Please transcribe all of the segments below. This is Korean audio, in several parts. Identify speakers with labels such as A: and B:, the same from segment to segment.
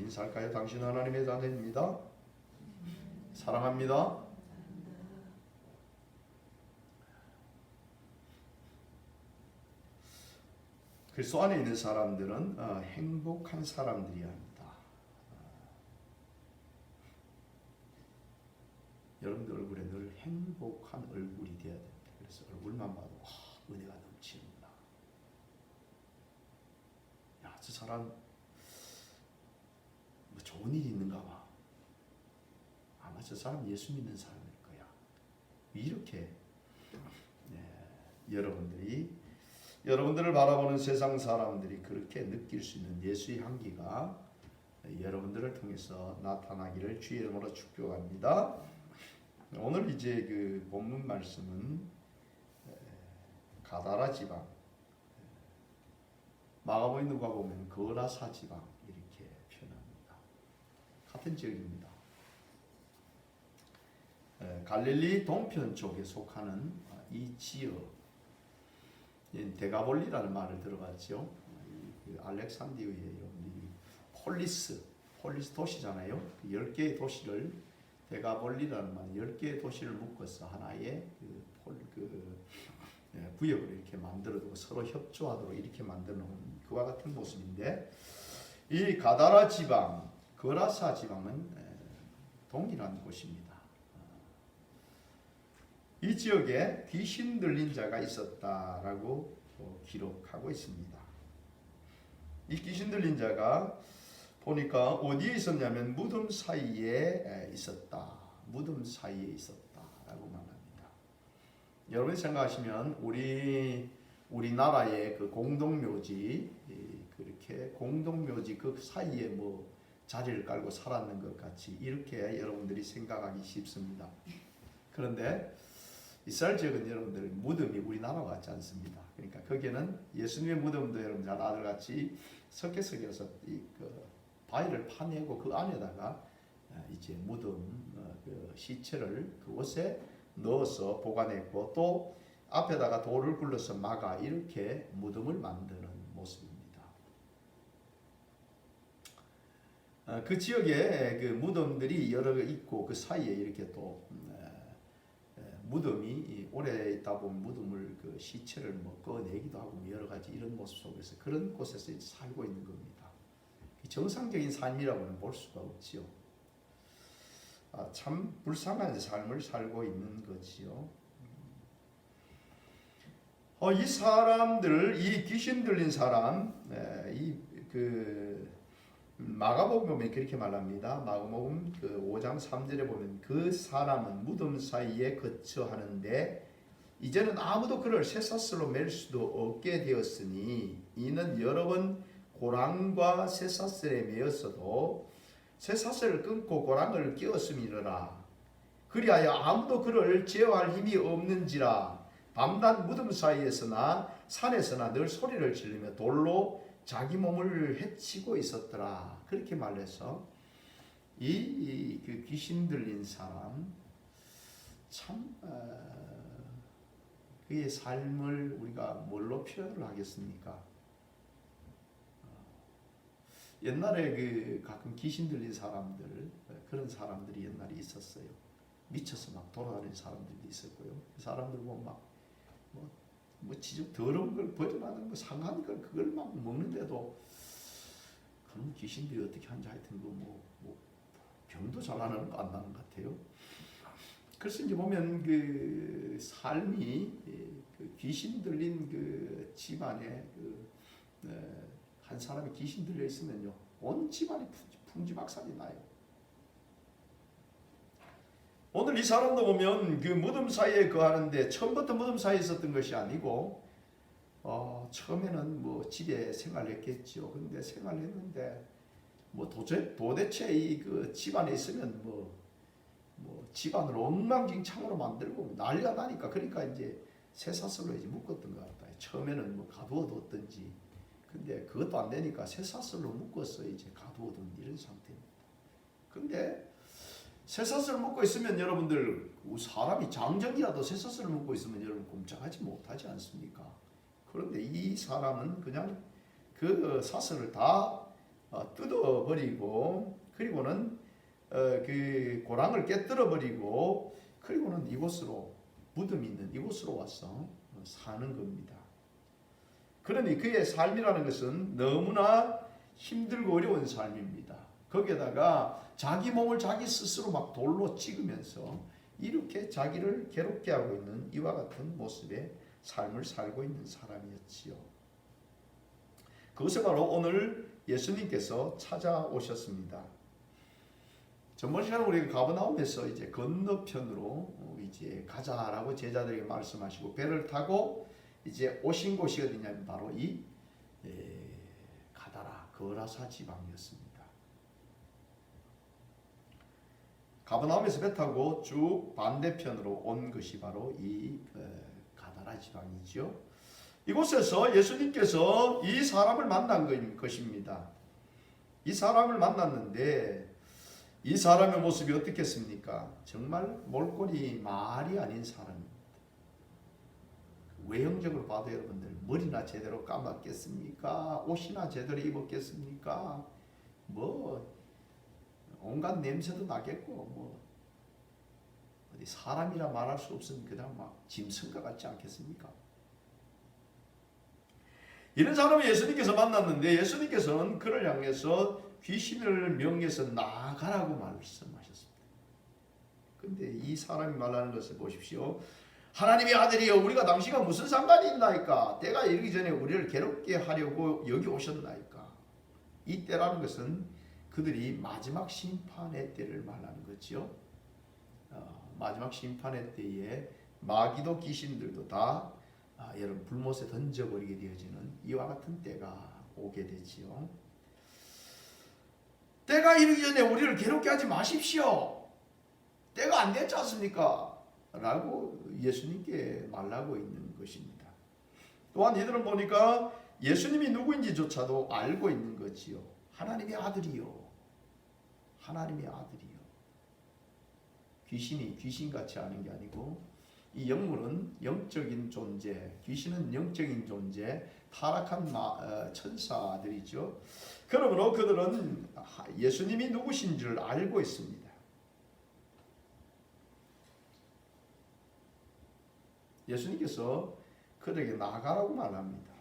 A: 인사할까요? 당신 하나님의 자녀입니다. 사랑합니다. 그리스도 안에 있는 사람들은 행복한 사람들이야 합니다. 여러분들 얼굴에 늘 행복한 얼굴이 되어야 됩니다. 그래서 얼굴만 봐도 은혜가 넘치는구나. 야, 저 사람 뭐 좋은 일이 있는가 봐. 아마 저 사람 예수 믿는 사람일 거야. 이렇게 여러분들을 바라보는 세상 사람들이 그렇게 느낄 수 있는 예수의 향기가 여러분들을 통해서 나타나기를 주의 이름으로 축복합니다. 오늘 이제 그 본문 말씀은 가다라 지방, 마가복음 누가 보면 거라사 지방 이렇게 표현합니다. 같은 지역입니다. 갈릴리 동편 쪽에 속하는 이 지역, 데가볼리라는 말을 들어봤죠. 알렉산드리아의 여러분들이 폴리스 도시잖아요. 10개의 도시를 데가볼리라는 말, 10개의 도시를 묶어서 하나의 구역을 이렇게 만들어두고 서로 협조하도록 이렇게 만들어 놓은 그와 같은 모습인데, 이 가다라 지방, 거라사 지방은 동일한 곳입니다. 이 지역에 귀신 들린 자가 있었다라고 기록하고 있습니다. 이 귀신 들린 자가 보니까 어디에 있었냐면 무덤 사이에 있었다. 무덤 사이에 있었다라고 말합니다. 여러분이 생각하시면 우리나라의 그 공동묘지, 그렇게 공동묘지 그 사이에 뭐 자리를 깔고 살았는 것 같이 이렇게 여러분들이 생각하기 쉽습니다. 그런데 이스라엘 지역은 여러분들 무덤이 우리나라와 같지 않습니다. 그러니까 거기에는 예수님의 무덤도 여러분 잘 아들같이 석회석에서 그 바위를 파내고 그 안에다가 이제 무덤 그 시체를 그 옷에 넣어서 보관했고 또 앞에다가 돌을 굴러서 막아 이렇게 무덤을 만드는 모습입니다. 그 지역에 그 무덤들이 여러 개 있고 그 사이에 이렇게 또 무덤이 오래 있다 보면 무덤을 그 시체를 뭐 꺼내기도 하고 여러 가지 이런 모습 속에서 그런 곳에서 이제 살고 있는 겁니다. 정상적인 삶이라고는 볼 수가 없지요. 참 불쌍한 삶을 살고 있는 거지요. 이 사람들, 이 귀신 들린 사람, 마가복음 보면 그렇게 말합니다. 마가복음 그 5장 3절에 보면 그 사람은 무덤 사이에 거처하는데 이제는 아무도 그를 쇠사슬로 맬 수도 없게 되었으니 이는 여러 번 고랑과 쇠사슬에 매였어도 쇠사슬을 끊고 고랑을 끼웠음이니라. 그리하여 아무도 그를 제어할 힘이 없는지라. 밤낮 무덤 사이에서나 산에서나 늘 소리를 지르며 돌로 자기 몸을 해치고 있었더라. 그렇게 말해서 그 귀신 들린 사람 참 그의 삶을 우리가 뭘로 표현을 하겠습니까? 옛날에 그 가끔 귀신 들린 사람들, 그런 사람들이 옛날에 있었어요. 미쳐서 막 돌아다니는 사람들도 있었고요. 그 사람들 보면 뭐 지금 더러운 걸 버려나는 거 상한 걸 그걸 막 먹는데도 그런 귀신들이 어떻게 하는지 하여튼 뭐 병도 잘 안 하는 거 안 나는 것 같아요. 그래서 이제 보면 그 삶이 그 귀신 들린 그 집안에 한 사람이 귀신 들려 있으면요 온 집안이 풍지박산이 나요. 오늘 이 사람도 보면 그 무덤 사이에 거하는데 처음부터 무덤 사이에 있었던 것이 아니고 처음에는 뭐 집에 생활했겠죠. 근데 생활했는데 뭐 도대체 이 그 집안에 있으면 뭐 집안을 엉망진창으로 만들고 난리가 나니까 그러니까 이제 쇠사슬로 이제 묶었던 것 같다. 처음에는 뭐 가두어뒀든지 근데 그것도 안 되니까 쇠사슬로 묶어서 이제 가두어둔 이런 상태입니다. 근데 쇠사슬을 묶고 있으면 여러분들 사람이 장정이라도 쇠사슬을 묶고 있으면 여러분 꼼짝하지 못하지 않습니까? 그런데 이 사람은 그냥 그 사슬을 다 뜯어버리고 그리고는 그 고랑을 깨뜨려 버리고 그리고는 이곳으로 무덤 있는 이곳으로 와서 사는 겁니다. 그러니 그의 삶이라는 것은 너무나 힘들고 어려운 삶입니다. 거기에다가 자기 몸을 자기 스스로 막 돌로 찍으면서 이렇게 자기를 괴롭게 하고 있는 이와 같은 모습의 삶을 살고 있는 사람이었지요. 그것을 바로 오늘 예수님께서 찾아오셨습니다. 전번 시간에 우리가 가버나움에서 이제 건너편으로 이제 가자라고 제자들에게 말씀하시고 배를 타고 이제 오신 곳이 어디냐면 바로 이 가다라 거라사 지방이었습니다. 가버나움에서 배 타고 쭉 반대편으로 온 것이 바로 이 가다라 지방이죠. 이곳에서 예수님께서 이 사람을 만난 것입니다. 이 사람을 만났는데 이 사람의 모습이 어떻겠습니까? 정말 몰골이 말이 아닌 사람입니다. 외형적으로 봐도 여러분들 머리나 제대로 감았겠습니까? 옷이나 제대로 입었겠습니까? 뭐 온갖 냄새도 나겠고 뭐 어디 사람이라 말할 수 없으면 그냥 막 짐승과 같지 않겠습니까? 이런 사람을 예수님께서 만났는데 예수님께서는 그를 향해서 귀신을 명해서 나가라고 말씀하셨습니다. 근데 이 사람이 말하는 것을 보십시오. 하나님의 아들이여 우리가 당신과 무슨 상관이 있나이까? 때가 이르기 전에 우리를 괴롭게 하려고 여기 오셨나이까? 이 때라는 것은 그들이 마지막 심판의 때를 말하는 거죠. 마지막 심판의 때에 마귀도 귀신들도 다 여러분 불못에 던져버리게 되어지는 이와 같은 때가 오게 되지요. 때가 이르기 전에 우리를 괴롭게 하지 마십시오. 때가 안 됐지 않습니까? 라고 예수님께 말하고 있는 것입니다. 또한 이들은 보니까 예수님이 누구인지조차도 알고 있는 거지요. 하나님의 아들이요. 하나님의 아들이요. 귀신이 귀신같이 하는 게 아니고 이 영물은 영적인 존재, 귀신은 영적인 존재, 타락한 천사들이죠. 그러므로 그들은 예수님이 누구신 줄 알고 있습니다. 예수님께서 그들에게 나가라고 말합니다.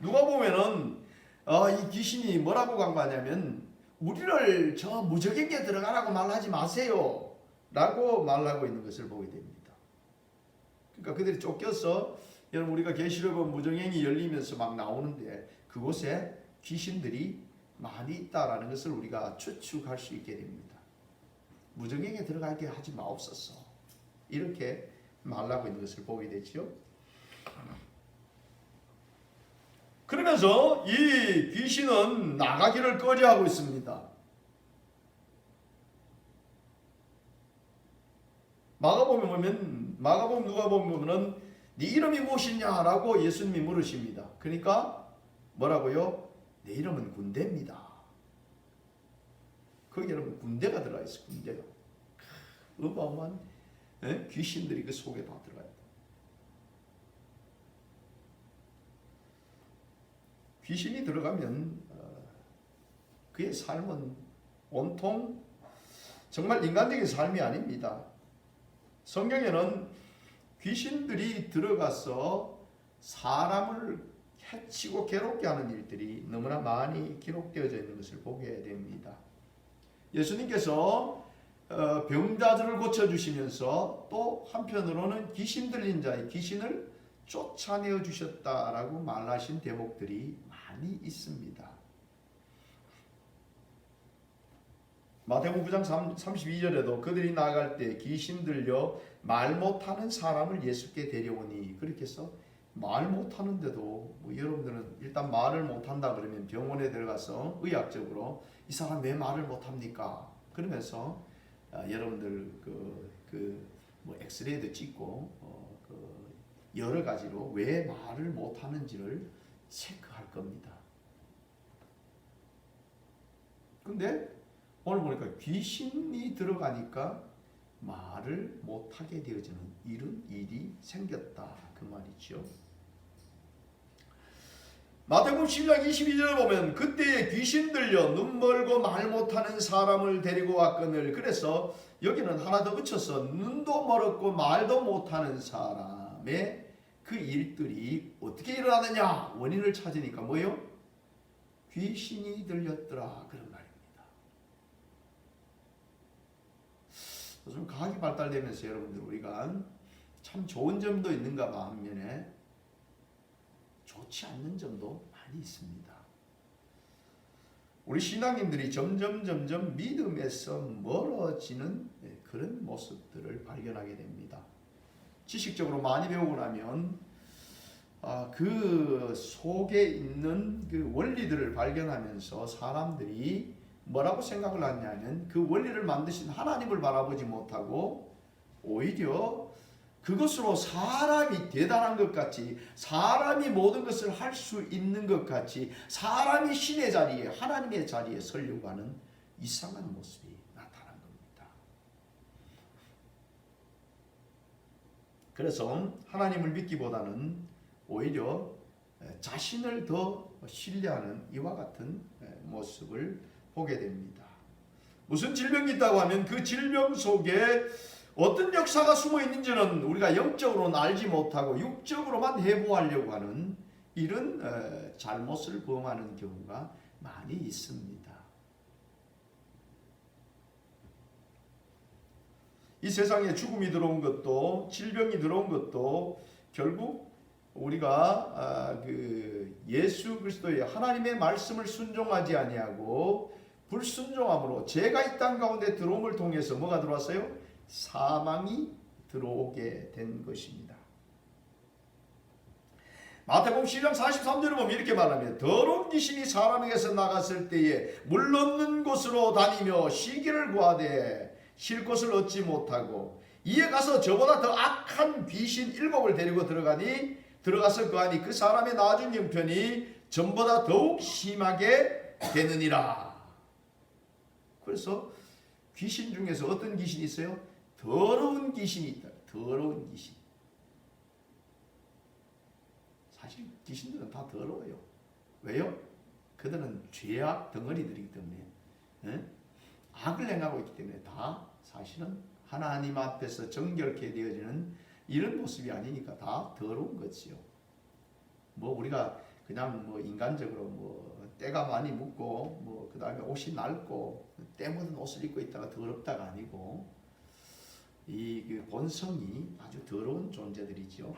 A: 누가 보면은 이 귀신이 뭐라고 간과하냐면 우리를 저 무적에게 들어가라고 말하지 마세요 라고 말하고 있는 것을 보게 됩니다. 그러니까 그들이 쫓겨서 여러분 우리가 계시록은 무정행이 열리면서 막 나오는데 그곳에 귀신들이 많이 있다라는 것을 우리가 추측할 수 있게 됩니다. 무정행에 들어가게 하지 마옵소서 이렇게 말하고 있는 것을 보게 되죠. 그러면서 이 귀신은 나가기를 꺼려하고 있습니다. 마가복음 누가복음 보면은 네 이름이 무엇이냐라고 예수님이 물으십니다. 그러니까 뭐라고요? 내 이름은 군대입니다. 거기 여러분 군대가 들어가 있어요. 군대가 어마어마한 귀신들이 그 속에 다 들어가요. 귀신이 들어가면 그의 삶은 온통 정말 인간적인 삶이 아닙니다. 성경에는 귀신들이 들어가서 사람을 해치고 괴롭게 하는 일들이 너무나 많이 기록되어져 있는 것을 보게 됩니다. 예수님께서 병자들을 고쳐주시면서 또 한편으로는 귀신 들린 자의 귀신을 쫓아내어 주셨다라고 말하신 대목들이 많이 있습니다. 마태복음 9장 32절에도 그들이 나아갈 때 귀신 들려 말 못하는 사람을 예수께 데려오니 그렇게 해서 말 못하는데도 뭐 여러분들은 일단 말을 못한다 그러면 병원에 들어가서 의학적으로 이 사람 왜 말을 못합니까? 그러면서 여러분들 뭐 엑스레이도 찍고 여러 가지로 왜 말을 못하는지를 체크할 겁니다. 근데 오늘 보니까 귀신이 들어가니까 말을 못하게 되어지는 이런 일이 생겼다 그 말이죠. 마태복음 10장 22절에 보면 그때에 귀신 들려 눈 멀고 말 못하는 사람을 데리고 왔거늘. 그래서 여기는 하나 더 붙여서 눈도 멀었고 말도 못하는 사람의 그 일들이 어떻게 일어나느냐 원인을 찾으니까 뭐요? 귀신이 들렸더라 그런 말입니다. 요즘 과학이 발달되면서 여러분들 우리가 참 좋은 점도 있는가 봐 반면에 좋지 않는 점도 많이 있습니다. 우리 신앙인들이 점점 믿음에서 멀어지는 그런 모습들을 발견하게 됩니다. 지식적으로 많이 배우고 나면 그 속에 있는 그 원리들을 발견하면서 사람들이 뭐라고 생각을 하냐면 그 원리를 만드신 하나님을 바라보지 못하고 오히려 그것으로 사람이 대단한 것 같이, 사람이 모든 것을 할 수 있는 것 같이, 사람이 신의 자리에, 하나님의 자리에 서려고 하는 이상한 모습이 나타난 겁니다. 그래서 하나님을 믿기보다는 오히려 자신을 더 신뢰하는 이와 같은 모습을 보게 됩니다. 무슨 질병이 있다고 하면 그 질병 속에 어떤 역사가 숨어 있는지는 우리가 영적으로는 알지 못하고 육적으로만 해부하려고 하는 이런 잘못을 범하는 경우가 많이 있습니다. 이 세상에 죽음이 들어온 것도 질병이 들어온 것도 결국 우리가 그 예수 그리스도의 하나님의 말씀을 순종하지 아니하고 불순종함으로 죄가 이 땅 가운데 들어옴을 통해서 뭐가 들어왔어요? 사망이 들어오게 된 것입니다. 마태복음 10장 43절을 보면 이렇게 말합니다. 더러운 귀신이 사람에게서 나갔을 때에 물 없는 곳으로 다니며 쉬기를 구하되 쉴 곳을 얻지 못하고 이에 가서 저보다 더 악한 귀신 7을 데리고 들어가서 거하니 그 사람의 나아진 형편이 전보다 더욱 심하게 되느니라. 그래서 귀신 중에서 어떤 귀신이 있어요? 더러운 귀신이 있다. 더러운 귀신. 사실 귀신들은 다 더러워요. 왜요? 그들은 죄악 덩어리들이기 때문에 악을 행하고 있기 때문에 다 사실은 하나님 앞에서 정결케 되어지는 이런 모습이 아니니까 다 더러운 거지요. 뭐 우리가 그냥 뭐 인간적으로 뭐 때가 많이 묻고 뭐 그다음에 옷이 낡고 때 묻은 옷을 입고 있다가 더럽다가 아니고 이 본성이 아주 더러운 존재들이죠.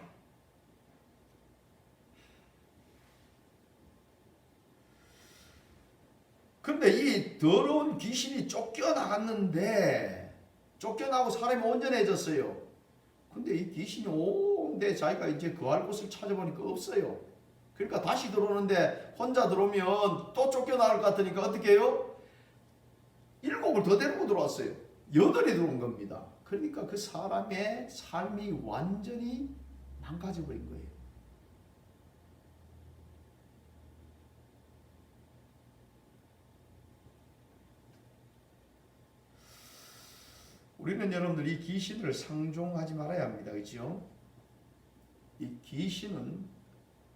A: 그런데 이 더러운 귀신이 쫓겨나갔는데 쫓겨나고 사람이 온전해졌어요. 근데 이 귀신이 온데 자기가 이제 거할 곳을 찾아보니까 없어요. 그러니까 다시 들어오는데 혼자 들어오면 또 쫓겨나갈 것 같으니까 어떻게 해요? 7을 더 데리고 들어왔어요. 8이 들어온 겁니다. 그러니까 그 사람의 삶이 완전히 망가져버린 거예요. 우리는 여러분들 이 귀신을 상종하지 말아야 합니다. 그렇죠? 이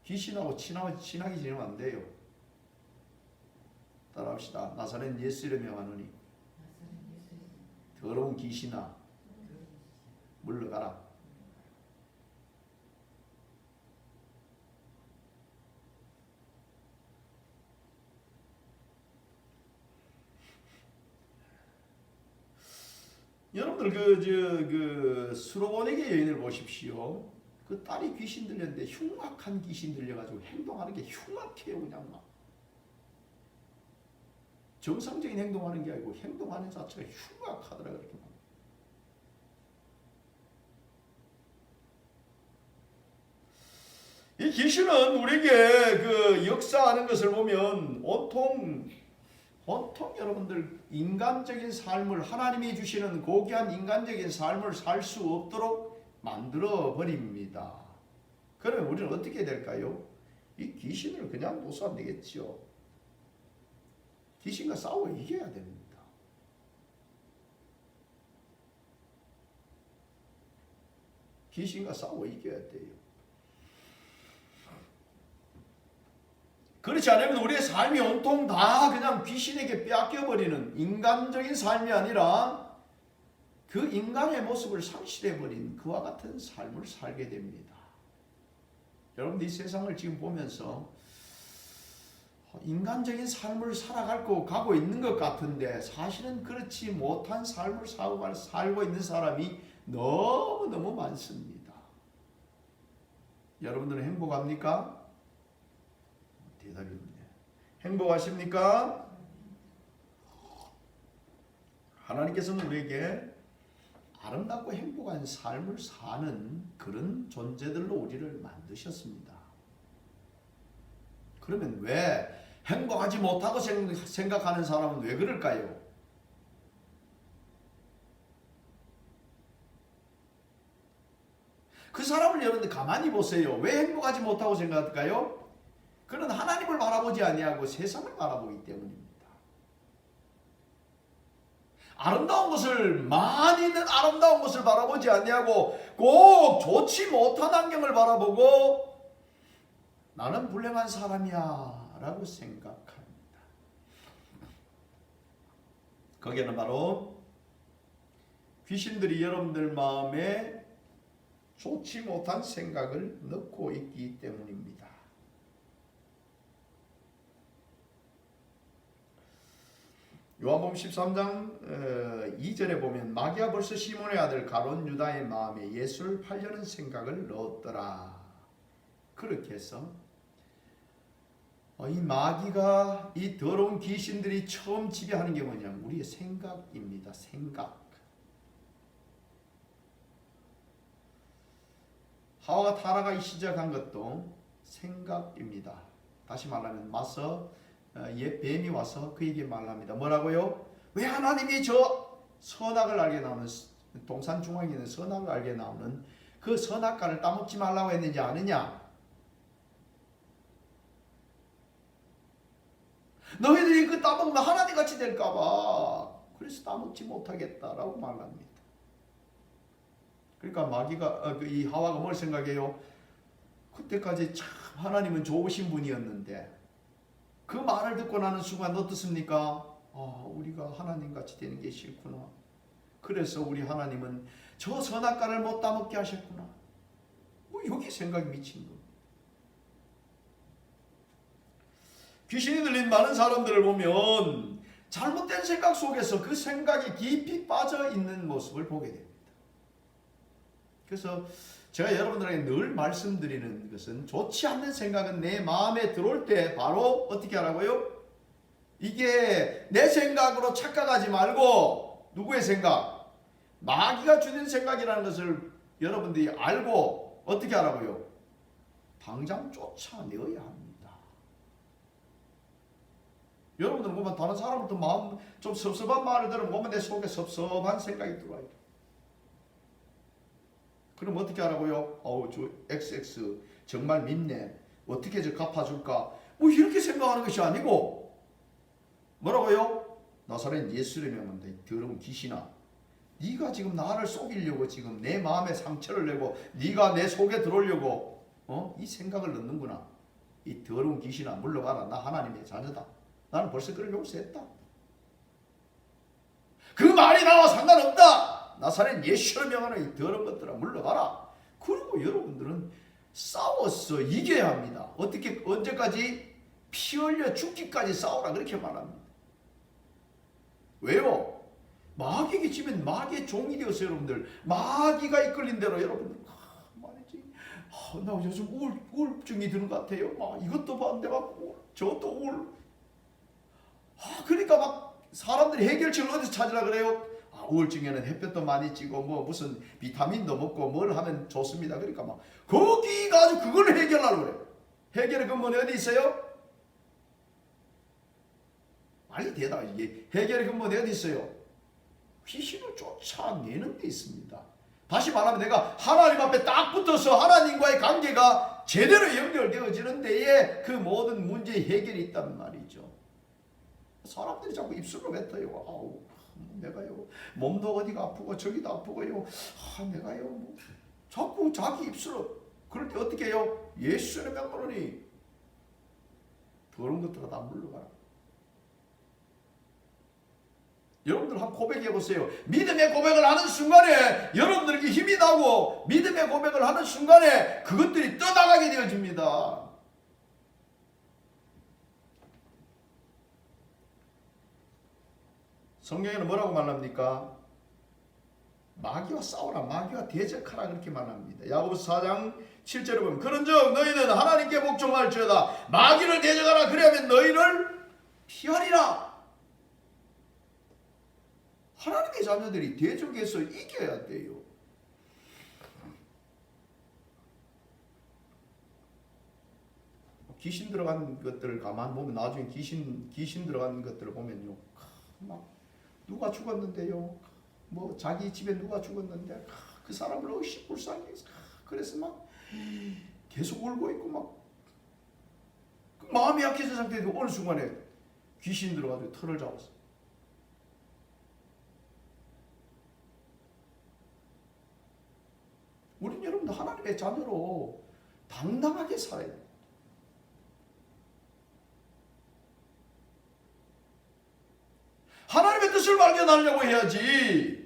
A: 귀신하고 친하게 지내면 안 돼요. 따라합시다. 나사렛 예수 이름에 명하노니 더러운 귀신아 물러가라. 여러분들 그 수로보네게 여인을 보십시오. 그 딸이 귀신 들렸는데 흉악한 귀신 들려가지고 행동하는 게 흉악해요. 그냥 막 정상적인 행동하는 게 아니고 행동하는 자체가 흉악하더라. 그렇게 막. 이 귀신은 우리에게 그 역사하는 것을 보면 온통 여러분들 인간적인 삶을 하나님이 주시는 고귀한 인간적인 삶을 살 수 없도록 만들어 버립니다. 그러면 우리는 어떻게 될까요? 이 귀신을 그냥 둬서 안 되겠죠. 귀신과 싸워 이겨야 됩니다. 귀신과 싸워 이겨야 돼요. 그렇지 않으면 우리의 삶이 온통 다 그냥 귀신에게 빼앗겨버리는 인간적인 삶이 아니라 그 인간의 모습을 상실해버린 그와 같은 삶을 살게 됩니다. 여러분들 이 세상을 지금 보면서 인간적인 삶을 가고 있는 것 같은데 사실은 그렇지 못한 삶을 살고 있는 사람이 너무너무 많습니다. 여러분들은 행복합니까? 대답이 없네요. 행복하십니까? 하나님께서는 우리에게 아름답고 행복한 삶을 사는 그런 존재들로 우리를 만드셨습니다. 그러면 왜 행복하지 못하고 생각하는 사람은 왜 그럴까요? 그 사람을 여러분들 가만히 보세요. 왜 행복하지 못하고 생각할까요? 그는 하나님을 바라보지 아니하고 세상을 바라보기 때문입니다. 많이 있는 아름다운 것을 바라보지 아니하고 꼭 좋지 못한 환경을 바라보고 나는 불행한 사람이야 라고 생각합니다. 거기에는 바로 귀신들이 여러분들 마음에 좋지 못한 생각을 넣고 있기 때문입니다. 요한복음 13장 2절에 보면 마귀가 벌써 시몬의 아들 가룟 유다의 마음에 예수를 팔려는 생각을 넣었더라. 그렇게 해서 이 마귀가 이 더러운 귀신들이 처음 지배하는 게 뭐냐면 우리의 생각입니다. 생각. 하와가 타락하기 시작한 것도 생각입니다. 다시 말하면 뱀이 와서 그에게 말합니다. 뭐라고요? 왜 하나님이 저 선악을 알게 나오는 동산 중앙에 있는 선악을 알게 나오는 그 선악과를 따먹지 말라고 했는지 아느냐? 너희들이 그 따먹으면 하나님같이 될까봐 그래서 따먹지 못하겠다라고 말합니다. 그러니까 마귀가 이 하와가 뭘 생각해요? 그때까지 참 하나님은 좋으신 분이었는데 그 말을 듣고 나는 순간 어떻습니까? 우리가 하나님같이 되는 게 싫구나. 그래서 우리 하나님은 저 선악과를 못 따먹게 하셨구나. 여기 생각이 미친 겁니다. 귀신이 들린 많은 사람들을 보면 잘못된 생각 속에서 그 생각이 깊이 빠져 있는 모습을 보게 됩니다. 그래서 제가 여러분들에게 늘 말씀드리는 것은 좋지 않는 생각은 내 마음에 들어올 때 바로 어떻게 하라고요? 이게 내 생각으로 착각하지 말고 누구의 생각? 마귀가 주는 생각이라는 것을 여러분들이 알고 어떻게 하라고요? 당장 쫓아내어야 합니다. 여러분들은 보면 다른 사람부터 마음 좀 섭섭한 말을 들으면 보면 내 속에 섭섭한 생각이 들어와요. 그럼 어떻게 하라고요? 저 XX 정말 밉네. 어떻게 저 갚아줄까? 이렇게 생각하는 것이 아니고 뭐라고요? 나사렛 예수를 명한다. 더러운 귀신아. 네가 지금 나를 속이려고 지금 내 마음에 상처를 내고 네가 내 속에 들어오려고 이 생각을 넣는구나. 이 더러운 귀신아 물러가라. 나 하나님의 자녀다. 나는 벌써 그를 용서했다. 그 말이 나와 상관없다. 나사렛 예수를 명하는 이 더러운 것들아 물러가라. 그리고 여러분들은 싸워서 이겨야 합니다. 어떻게 언제까지? 피 흘려 죽기까지 싸우라 그렇게 말합니다. 왜요? 마귀에게 지면 마귀의 종이 되어서 여러분들 마귀가 이끌린 대로 여러분들 말이지. 나 요즘 우울증이 드는 것 같아요. 이것도 반대받고 저것도 우울. 그러니까 막 사람들이 해결책을 어디서 찾으라 그래요? 우울증에는 햇볕도 많이 찌고 무슨 비타민도 먹고 뭘 하면 좋습니다. 그러니까 막 거기 가서 그걸 해결하려고 그래요. 해결의 근본이 어디 있어요? 빨리 대답. 이게 해결의 근본이 어디 있어요? 귀신을 쫓아내는 데 있습니다. 다시 말하면 내가 하나님 앞에 딱 붙어서 하나님과의 관계가 제대로 연결되어지는 데에 그 모든 문제의 해결이 있단 말이죠. 사람들이 자꾸 입술로 뱉어요. 내가요 몸도 어디가 아프고 저기도 아프고요. 내가요 자꾸 자기 입술로. 그럴 때 어떻게 해요? 예수의 명으로니 그런 것들은 다 물러가라. 여러분들 한번 고백해 보세요. 믿음의 고백을 하는 순간에 여러분들에게 힘이 나고 믿음의 고백을 하는 순간에 그것들이 떠나가게 되어집니다. 성경에는 뭐라고 말합니까? 마귀와 싸우라, 마귀와 대적하라 그렇게 말합니다. 야고보서 4장 7절에 보면 그런즉 너희는 하나님께 복종할지어다 마귀를 대적하라 그리하면 너희를 피하리라. 하나님의 자녀들이 대적해서 이겨야 돼요. 귀신 들어간 것들을 가만 보면 나중에 귀신 들어간 것들을 보면요, 막 누가 죽었는데요, 뭐 자기 집에 누가 죽었는데 그 사람을 어시 불쌍히 해서 그래서 막 계속 울고 있고 막 마음이 약해진 상태에서 어느 순간에 귀신 들어가지고 털을 잡았어. 우린 여러분들 하나님의 자녀로 당당하게 살아야 돼요. 하나님의 뜻을 발견하려고 해야지.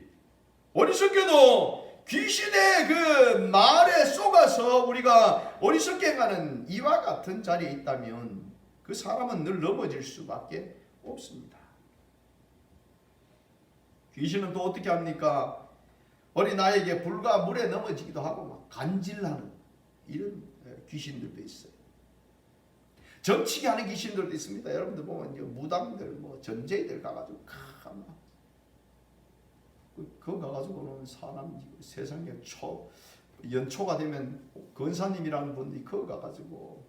A: 어리석게도 귀신의 그 말에 속아서 우리가 어리석게 행하는 이와 같은 자리에 있다면 그 사람은 늘 넘어질 수밖에 없습니다. 귀신은 또 어떻게 합니까? 어린아이에게 불과 물에 넘어지기도 하고 막 간질하는 이런 귀신들도 있어요. 정치기 하는 귀신들도 있습니다. 여러분들 보면 무당들, 뭐 전제들 가가지고 그거 가가지고는 사람 세상에 연초가 되면 권사님이라는 분이 그거 가가지고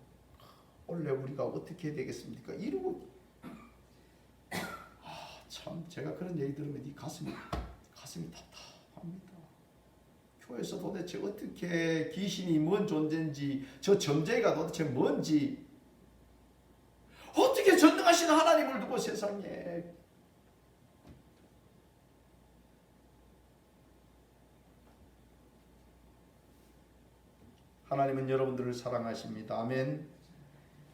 A: 원래 우리가 어떻게 해야 되겠습니까? 이러고 참 제가 그런 얘기 들으면 이 가슴이 답답합니다. 교회에서 도대체 어떻게 귀신이 뭔 존재인지 저 점쟁이가 도대체 뭔지 어떻게 전능하신 하나님을 두고 세상에 하나님은 여러분들을 사랑하십니다. 아멘.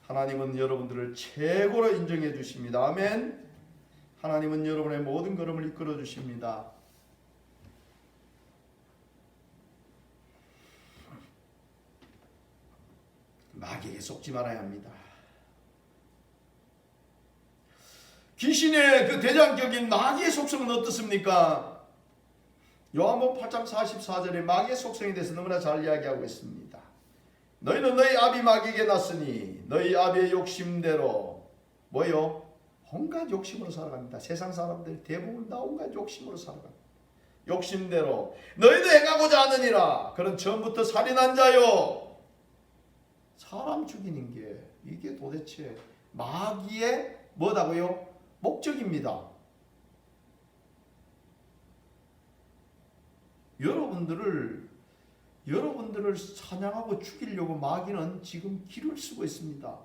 A: 하나님은 여러분들을 최고로 인정해 주십니다. 아멘. 하나님은 여러분의 모든 걸음을 이끌어 주십니다. 마귀에게 속지 말아야 합니다. 귀신의 그 대장격인 마귀의 속성은 어떻습니까? 요한복음 8장 44절에 마귀의 속성에 대해서 너무나 잘 이야기하고 있습니다. 너희는 너희 아비 마귀에게 났으니 너희 아비의 욕심대로 뭐요? 온갖 욕심으로 살아갑니다. 세상 사람들 대부분 다 온갖 욕심으로 살아갑니다. 욕심대로 너희도 행하고자 하느니라. 그런 처음부터 살인한 자요. 사람 죽이는 게 이게 도대체 마귀의 뭐다고요? 목적입니다. 여러분들을 사냥하고 죽이려고 마귀는 지금 길을 쓰고 있습니다.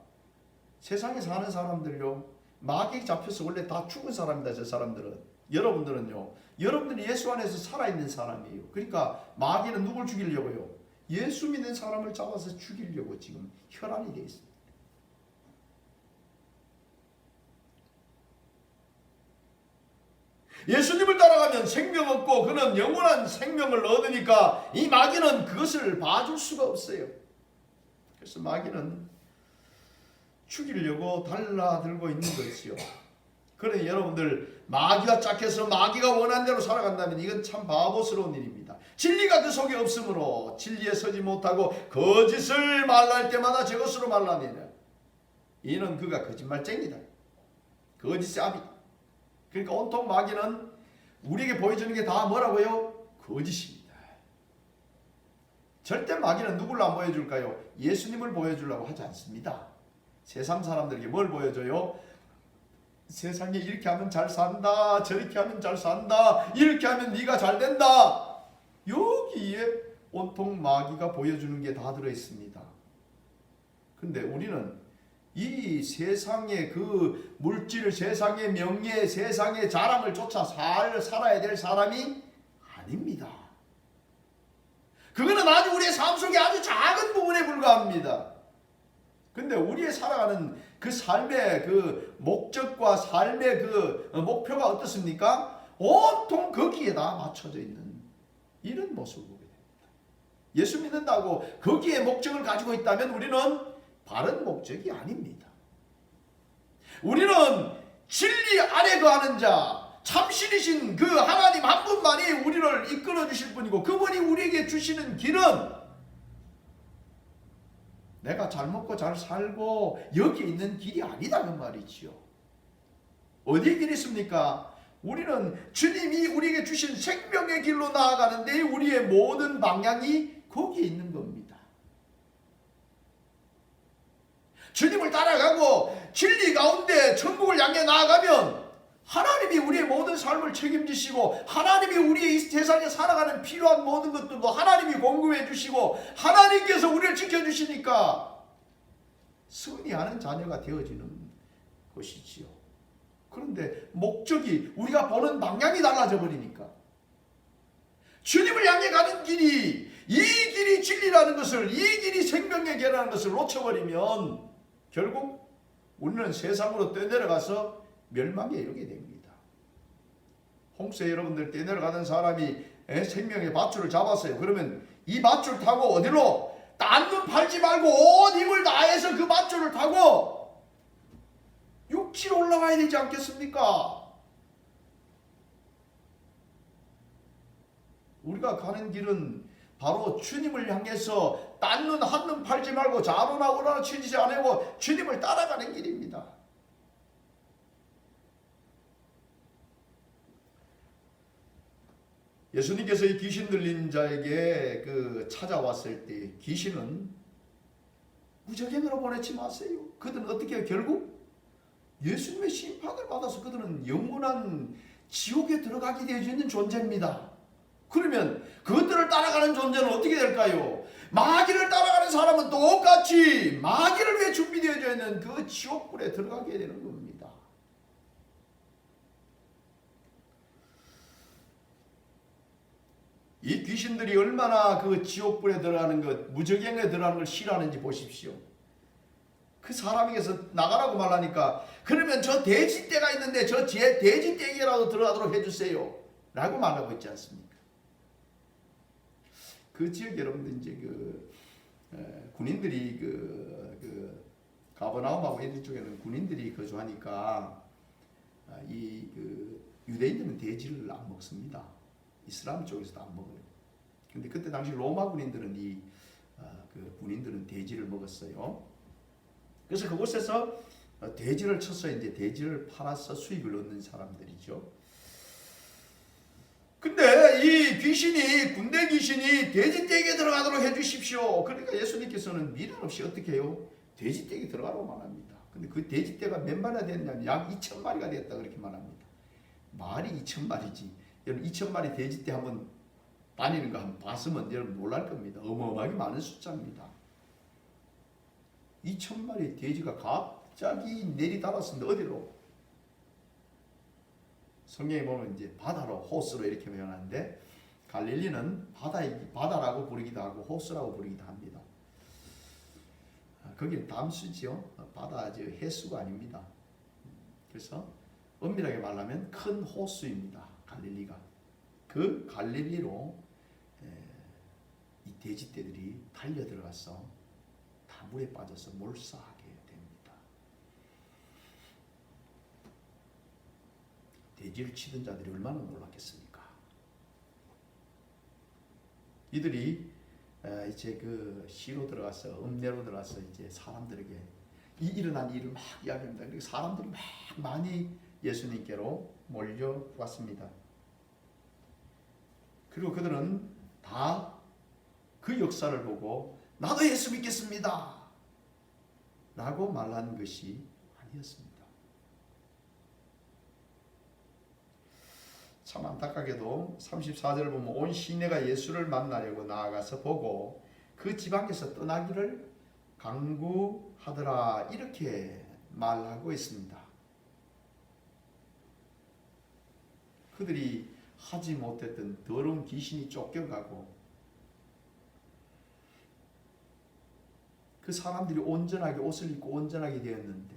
A: 세상에 사는 사람들요, 마귀에 잡혀서 원래 다 죽은 사람입니다. 저 사람들은. 여러분들은요, 여러분들이 예수 안에서 살아있는 사람이에요. 그러니까 마귀는 누굴 죽이려고요? 예수 믿는 사람을 잡아서 죽이려고 지금 혈안이 되어 있습니다. 예수님을 따라가면 생명 얻고 그는 영원한 생명을 얻으니까 이 마귀는 그것을 봐줄 수가 없어요. 그래서 마귀는 죽이려고 달라들고 있는 것이요. 그러니 여러분들 마귀가 짝해서 마귀가 원하는 대로 살아간다면 이건 참 바보스러운 일입니다. 진리가 그 속에 없으므로 진리에 서지 못하고 거짓을 말할 때마다 저것으로 말하느니라. 이는 그가 거짓말쟁이다. 거짓의 아비. 그러니까 온통 마귀는 우리에게 보여주는 게 다 뭐라고요? 거짓입니다. 절대 마귀는 누구를 안 보여줄까요? 예수님을 보여주려고 하지 않습니다. 세상 사람들에게 뭘 보여줘요? 세상에 이렇게 하면 잘 산다, 저렇게 하면 잘 산다, 이렇게 하면 네가 잘 된다. 여기에 온통 마귀가 보여주는 게 다 들어있습니다. 근데 우리는 이 세상의 그 물질, 세상의 명예, 세상의 자랑을 쫓아 살아야 될 사람이 아닙니다. 그거는 아주 우리의 삶 속에 아주 작은 부분에 불과합니다. 근데 우리의 살아가는 그 삶의 그 목적과 삶의 그 목표가 어떻습니까? 온통 거기에 다 맞춰져 있는 이런 모습을 보게 됩니다. 예수 믿는다고 거기에 목적을 가지고 있다면 우리는 바른 목적이 아닙니다. 우리는 진리 안에 거하는 자, 참신이신 그 하나님 한 분만이 우리를 이끌어 주실 분이고, 그분이 우리에게 주시는 길은 내가 잘 먹고 잘 살고 여기 있는 길이 아니다 그 말이지요. 어디에 길이 있습니까? 우리는 주님이 우리에게 주신 생명의 길로 나아가는데 우리의 모든 방향이 거기에 있는 겁니다. 주님을 따라가고 진리 가운데 천국을 향해 나아가면 하나님이 우리의 모든 삶을 책임지시고, 하나님이 우리의 이 세상에 살아가는 필요한 모든 것들도 하나님이 공급해 주시고, 하나님께서 우리를 지켜주시니까 승리하는 자녀가 되어지는 것이지요. 그런데 목적이, 우리가 보는 방향이 달라져 버리니까, 주님을 향해 가는 길이, 이 길이 진리라는 것을, 이 길이 생명의 길이라는 것을 놓쳐버리면 결국 우리는 세상으로 뛰어내려가서 멸망에 이르게 됩니다. 홍수에 여러분들 뛰어내려가는 사람이 생명의 밧줄을 잡았어요. 그러면 이 밧줄 타고 어디로? 딴 눈 팔지 말고 온 힘을 다해서 그 밧줄을 타고 육지로 올라가야 되지 않겠습니까? 우리가 가는 길은 바로 주님을 향해서 딴 눈 한 눈 팔지 말고 좌로나 우로나 치지 않고 주님을 따라가는 길입니다. 예수님께서 이 귀신 들린 자에게 찾아왔을 때 귀신은 무적행으로 보내지 마세요. 그들은 어떻게 해요? 결국 예수님의 심판을 받아서 그들은 영원한 지옥에 들어가게 되어 있는 존재입니다. 그러면 그들을 따라가는 존재는 어떻게 될까요? 마귀를 따라가는 사람은 똑같이 마귀를 위해 준비되어져 있는 그 지옥불에 들어가게 되는 겁니다. 이 귀신들이 얼마나 그 지옥불에 들어가는 것, 무적행에 들어가는 걸 싫어하는지 보십시오. 그 사람에게서 나가라고 말하니까, 그러면 저 돼지떼가 있는데 저 돼지떼에게라도 들어가도록 해주세요 라고 말하고 있지 않습니까? 그 지역 여러분들 이제 군인들이 가버나움하고 이런 쪽에는 군인들이 거주하니까 이 유대인들은 돼지를 안 먹습니다. 이슬람 쪽에서도 안 먹어요. 근데 그때 당시 로마 군인들은 군인들은 돼지를 먹었어요. 그래서 그곳에서 돼지를 쳐서 이제 돼지를 팔아서 수익을 얻는 사람들이죠. 근데 이 귀신이, 군대 귀신이 돼지떼에게 들어가도록 해주십시오. 그러니까 예수님께서는 미련 없이 어떻게 해요? 돼지떼에게 들어가라고 말합니다. 근데 그 돼지떼가 몇 마리가 됐냐면 약 2,000마리가 됐다 그렇게 말합니다. 말이 2,000마리지. 여러분 2,000마리 돼지떼 한번 다니는 거 한번 봤으면 여러분 놀랄 겁니다. 어마어마하게 많은 숫자입니다. 2,000마리 돼지가 갑자기 내리달았습니다. 어디로? 성경에 보면 이제 바다로, 호수로 이렇게 표현하는데, 갈릴리는 바다라고 부르기도 하고 호수라고 부르기도 합니다. 거기는 담수지요. 바다 해수가 아닙니다. 그래서 엄밀하게 말하면 큰 호수입니다. 갈릴리가. 그 갈릴리로 이 돼지떼들이 달려 들어가서 다 물에 빠져서 몰사하게 됩니다. 돼지를 치던 자들이 얼마나 놀랐겠습니까? 이들이 이제 시로 들어가서, 읍내로 들어가서 이제 사람들에게 이 일어난 일을 막 이야기합니다. 그리고 사람들이 막 많이 예수님께로 몰려왔습니다. 그리고 그들은 다 그 역사를 보고 나도 예수 믿겠습니다 라고 말한 것이 아니었습니다. 참 안타깝게도 34절을 보면 온 시내가 예수를 만나려고 나아가서 보고 그 지방에서 떠나기를 강구하더라 이렇게 말하고 있습니다. 그들이 하지 못했던 더러운 귀신이 쫓겨가고 그 사람들이 온전하게 옷을 입고 온전하게 되었는데,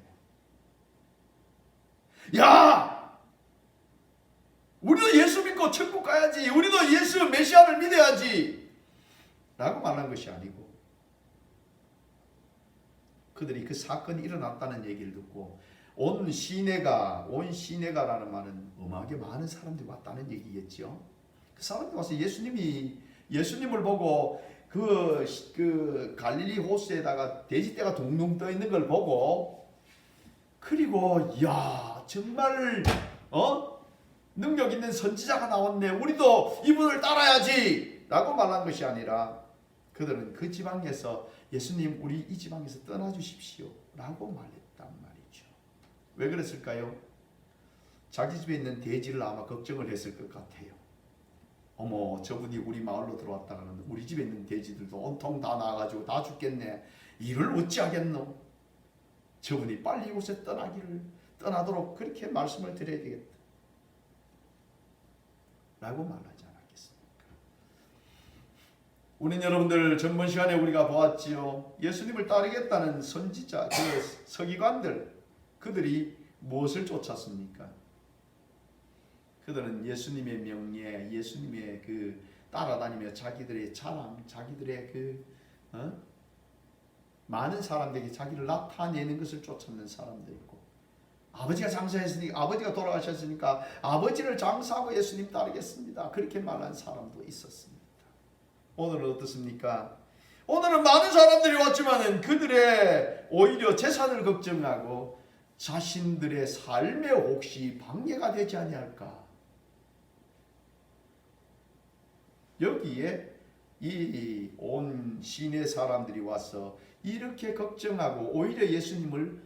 A: 야! 우리도 예수 믿고 천국 가야지, 우리도 예수 메시아를 믿어야지 라고 말한 것이 아니고, 그들이 그 사건이 일어났다는 얘기를 듣고 온 시내가라는 말은 어마하게 많은 사람들이 왔다는 얘기겠죠. 그 사람들이 와서 예수님을 보고 그 갈릴리 호수에다가 돼지떼가 동동 떠 있는 걸 보고, 그리고 야, 정말 능력 있는 선지자가 나왔네, 우리도 이분을 따라야지 라고 말한 것이 아니라, 그들은 그 지방에서 예수님, 우리 이 지방에서 떠나주십시오 라고 말했단 말이죠. 왜 그랬을까요? 자기 집에 있는 돼지를 아마 걱정을 했을 것 같아요. 어머, 저분이 우리 마을로 들어왔다가는 우리 집에 있는 돼지들도 온통 다 나가지고 다 죽겠네. 이를 어찌하겠노? 저분이 빨리 이곳에 떠나도록 그렇게 말씀을 드려야 되겠다 라고 말하지 않았겠습니까? 우리는 여러분들, 전번 시간에 우리가 보았지요. 예수님을 따르겠다는 선지자, 그 서기관들, 그들이 무엇을 쫓았습니까? 그들은 예수님의 명예, 예수님의 그 따라다니며 자기들의 자랑, 자기들의 많은 사람들에게 자기를 나타내는 것을 쫓았는 사람들이고, 아버지가 장사했으니까, 아버지가 돌아가셨으니까 아버지를 장사하고 예수님 따르겠습니다 그렇게 말한 사람도 있었습니다. 오늘은 어떻습니까? 오늘은 많은 사람들이 왔지만은 그들의 오히려 재산을 걱정하고 자신들의 삶에 혹시 방해가 되지 아니할까, 여기에 이 온 시내 사람들이 와서 이렇게 걱정하고 오히려 예수님을,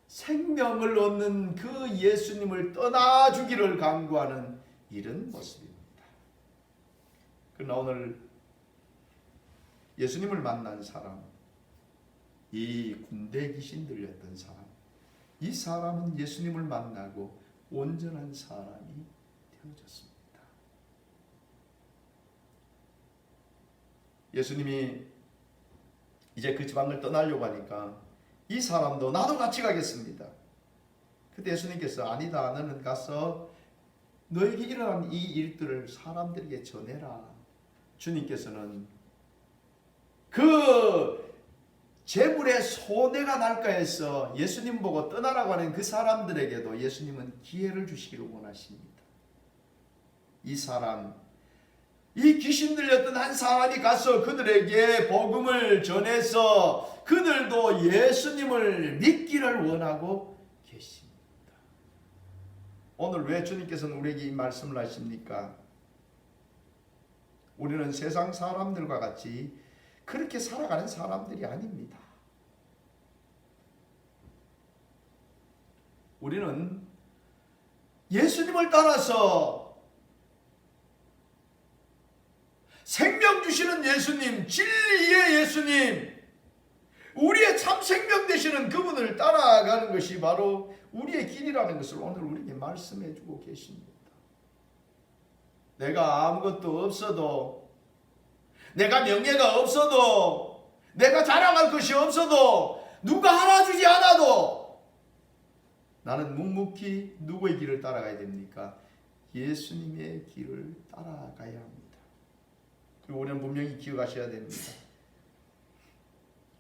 A: 생명을 얻는 그 예수님을 떠나주기를 간구하는 이런 모습입니다. 그러나 오늘 예수님을 만난 사람, 이 군대 귀신 들렸던 사람, 이 사람은 예수님을 만나고 온전한 사람이 되어졌습니다. 예수님이 이제 그 지방을 떠나려고 하니까 이 사람도 나도 같이 가겠습니다. 그때 예수님께서 아니다, 너는 가서 너에게 일어난 이 일들을 사람들에게 전해라. 주님께서는 그 재물의 손해가 날까 해서 예수님 보고 떠나라고 하는 그 사람들에게도 예수님은 기회를 주시기를 원하십니다. 이 사람, 이 귀신 들렸던 한 사람이 가서 그들에게 복음을 전해서 그들도 예수님을 믿기를 원하고 계십니다. 오늘 왜 주님께서는 우리에게 이 말씀을 하십니까? 우리는 세상 사람들과 같이 그렇게 살아가는 사람들이 아닙니다. 우리는 예수님을 따라서 생명 주시는 예수님, 진리의 예수님, 우리의 참 생명 되시는 그분을 따라가는 것이 바로 우리의 길이라는 것을 오늘 우리에게 말씀해 주고 계십니다. 내가 아무것도 없어도, 내가 명예가 없어도, 내가 자랑할 것이 없어도, 누가 알아주지 않아도 나는 묵묵히 누구의 길을 따라가야 됩니까? 예수님의 길을 따라가야 합니다. 그리고 우리는 분명히 기억하셔야 됩니다.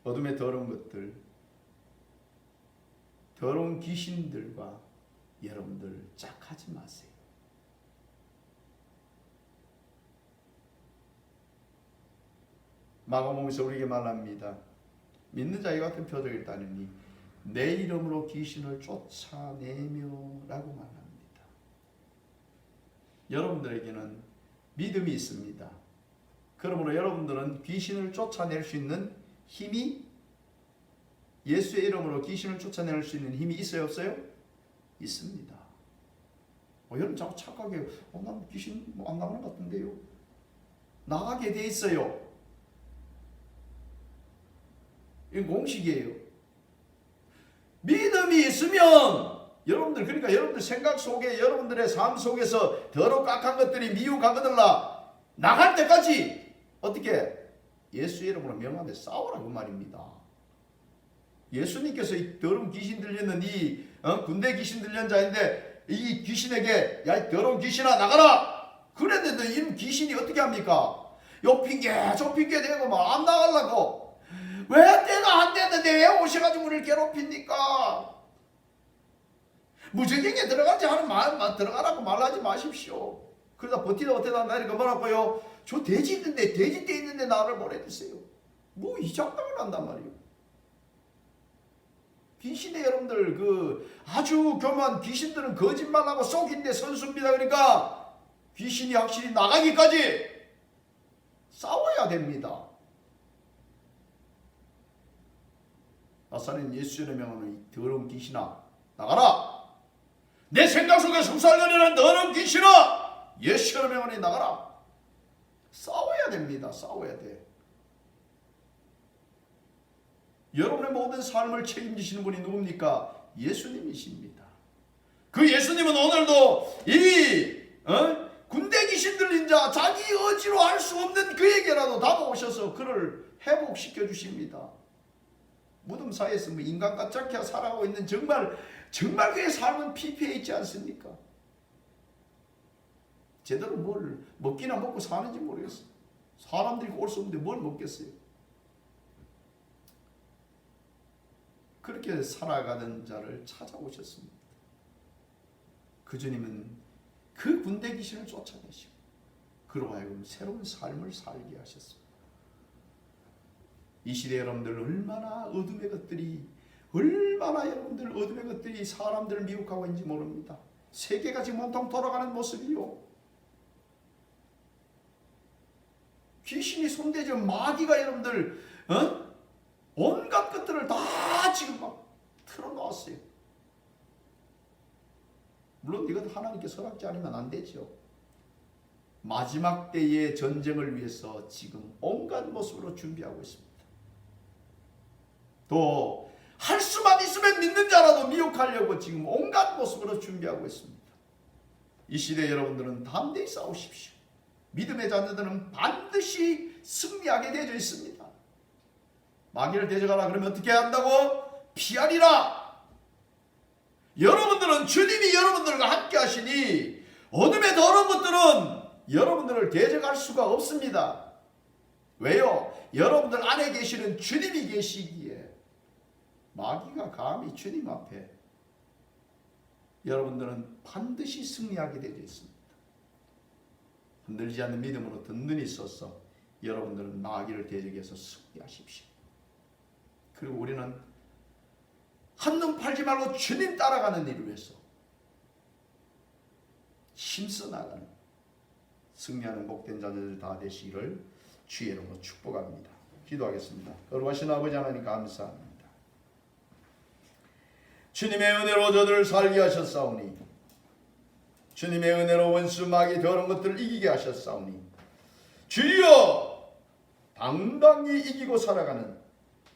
A: 어둠의 더러운 것들, 더러운 귀신들과 여러분들 짝하지 마세요. 마가복음에서 우리에게 말합니다. 믿는 자의 같은 표적을 따르니 내 이름으로 귀신을 쫓아내며 라고 말합니다. 여러분들에게는 믿음이 있습니다. 그러므로 여러분들은 귀신을 쫓아낼 수 있는 힘이, 예수의 이름으로 귀신을 쫓아낼 수 있는 힘이 있어요, 없어요? 있습니다. 여러분 자꾸 착각해요. 난 귀신 안 나가는 것 같은데요. 나가게 돼 있어요. 이건 공식이에요. 믿음이 있으면 여러분들, 그러니까 여러분들 생각 속에, 여러분들의 삶 속에서 더럽고 악한 것들이 미혹하거들라 나갈 때까지 어떻게 예수 이름으로 명하며 싸우라 그 말입니다. 예수님께서 이 더러운 귀신 들리는 이 군대 귀신 들리는 자인데 이 귀신에게 야 이 더러운 귀신아 나가라 그랬는데 이 귀신이 어떻게 합니까? 요 핑계 저 핑계 대고 막 안 나가려고. 왜 때가 안 됐는데 왜 오셔가지고 우리를 괴롭힙니까? 무적행에 들어가지 않은 말 들어가라고 말하지 마십시오. 그러다 버티다 나니까 뭐라고요? 저 돼지 있는데 돼지 떼 있는데 나를 보내주세요. 뭐 이 장난을 한단 말이에요. 귀신의 여러분들 아주 교묘한 귀신들은 거짓말하고 속인데 선수입니다. 그러니까 귀신이 확실히 나가기까지 싸워야 됩니다. 나사렛 예수의 명하는 이 더러운 귀신아 나가라. 내 생각 속에 속살거리는 더러운 귀신아 예수의 명하는 나가라. 싸워야 됩니다. 싸워야 돼. 여러분의 모든 삶을 책임지시는 분이 누굽니까? 예수님이십니다. 그 예수님은 오늘도 이 군대 귀신 들린 자 자기 의지로 할 수 없는 그에게라도 다가오셔서 그를 회복시켜 주십니다. 무덤 사이에서 인간 같작해 살아가고 있는 정말 그의 삶은 피폐해 있지 않습니까? 제대로 뭘 먹기나 먹고 사는지 모르겠어요. 사람들이 올 수 없는데 뭘 먹겠어요? 그렇게 살아가는 자를 찾아오셨습니다. 그 주님은 그 군대 귀신을 쫓아내시고 그로 하여금 새로운 삶을 살게 하셨습니다. 이 시대 여러분들 얼마나 여러분들 어둠의 것들이 사람들을 미혹하고 있는지 모릅니다. 세계가 지금 온통 돌아가는 모습이요. 귀신이 손대죠. 마귀가 여러분들 온갖 것들을 다 지금 막 틀어놓았어요. 물론 이것도 하나님께서 허락지 않으면 안 되죠. 마지막 때의 전쟁을 위해서 지금 온갖 모습으로 준비하고 있습니다. 또 할 수만 있으면 믿는 자라도 미혹하려고 지금 온갖 모습으로 준비하고 있습니다. 이 시대 여러분들은 담대히 싸우십시오. 믿음의 자녀들은 반드시 승리하게 되어 있습니다. 마귀를 대적하라 그러면 어떻게 한다고? 피하리라. 여러분들은 주님이 여러분들과 함께 하시니 어둠의 더러운 것들은 여러분들을 대적할 수가 없습니다. 왜요? 여러분들 안에 계시는 주님이 계시기에 마귀가 감히 주님 앞에 여러분들은 반드시 승리하게 되어 있습니다. 흔들리지 않는 믿음으로 든든히 서서 여러분들은 마귀를 대적해서 승리하십시오. 그리고 우리는 한눈 팔지 말고 주님 따라가는 일을 위해서 힘써 나가는 승리하는 복된 자들 다 되시기를 주의 이름으로 축복합니다. 기도하겠습니다. 거룩하신 아버지 하나님 감사합니다. 주님의 은혜로 저들을 살게 하셨사오니 주님의 은혜로 원수 마귀 더러운 것들을 이기게 하셨사오니 주여 당당히 이기고 살아가는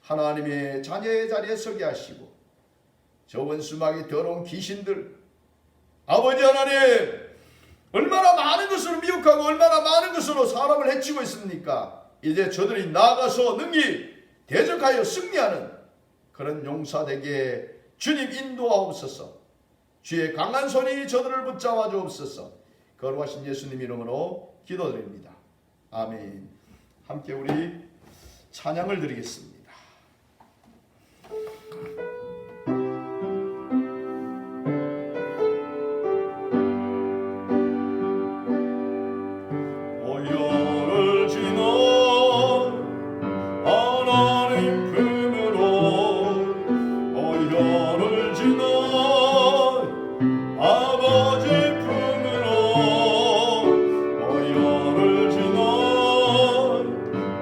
A: 하나님의 자녀의 자리에 서게 하시고 저 원수 마귀 더러운 귀신들 아버지 하나님 얼마나 많은 것으로 미혹하고 얼마나 많은 것으로 사람을 해치고 있습니까? 이제 저들이 나가서 능히 대적하여 승리하는 그런 용사되게 주님 인도하옵소서. 주의 강한 손이 저들을 붙잡아 주옵소서. 거룩하신 예수님 이름으로 기도드립니다. 아멘. 함께 우리 찬양을 드리겠습니다.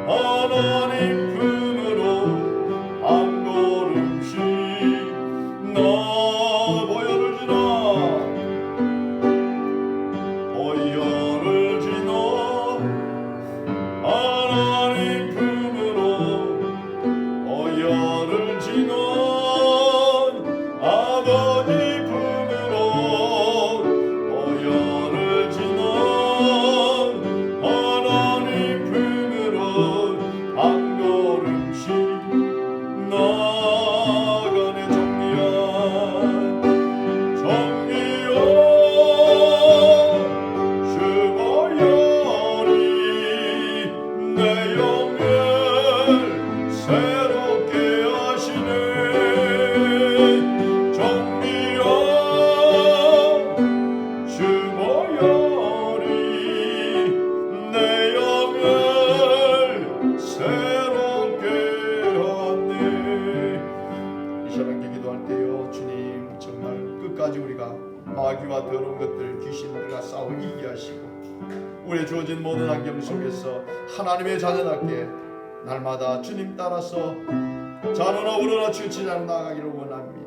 B: 하나님 품으로
A: 기도할 때요 주님 정말 끝까지 우리가 마귀와 더러운 것들 귀신들과 싸워 이기게 하시고 우리의 주어진 모든 환경 속에서 하나님의 자녀답게 날마다 주님 따라서 자로나 우러나 치우치지 않아 나가기를 원합니다.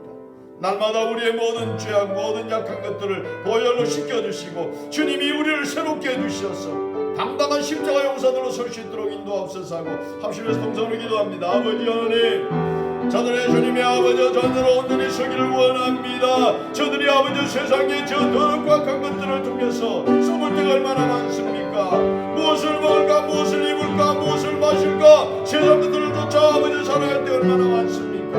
A: 날마다 우리의 모든 죄악 모든 약한 것들을 보혈로 씻겨주시고 주님이 우리를 새롭게 해주셔서 당당한 십자가 용사들로 설 수 있도록 인도하옵소서 하고 합심해서 동성으로 기도합니다. 아버지 하나님 저들의 주님의 아버지 전으로 온전히 서기를 원합니다. 저들이 아버지 세상의 저 더럽고 악한 것들을 통해서 썩을 때가 얼마나 많습니까? 무엇을 먹을까 무엇을 입을까 무엇을 마실까 세상 것들을 쫓아 아버지 살아갈 때 얼마나 많습니까?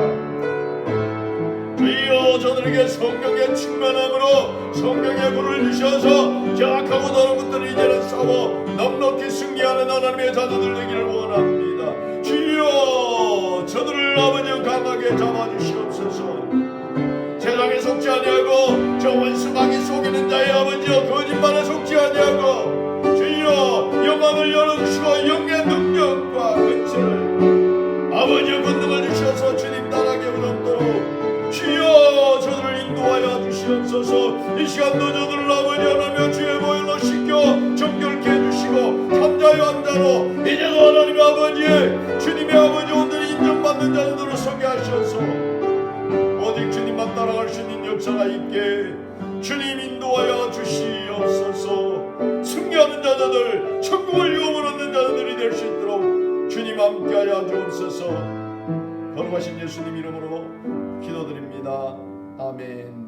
A: 주여 저들에게 성령의 충만함으로 성령의 불을 주셔서 저 악하고 더러운 것들을 이제는 싸워 넉넉히 승리하는 하나님의 자녀들 되기를 원합니다. 주여 저들을 아버지 강하게 잡아주시옵소서. 세상에 속지 아니하고 저 원수마귀 속이는 자의 아버지여 거짓말에 속지 아니하고 주여 영광을 열어주시고 영의 능력과 근처를 아버지의 권능을 주셔서 주님 따라게 얻도록 주여 저들을 인도하여 주시옵소서. 이 시간도 저들을 아버지 하나며 주의 보혈로 씻겨 정결케 해주시고 삼자의 환자로 이제도 하나님의 아버지의 주님의 아버지 온전히 인정받는 자들로 서게 하셔서 오직 주님만 따라갈 수 있는 역사가 있게 주님 인도하여 주시옵소서. 승리하는 자들 천국을 유업을 얻는 자들이 될 수 있도록 주님 함께하여 주옵소서. 거룩하신 예수님 이름으로 기도드립니다. 아멘.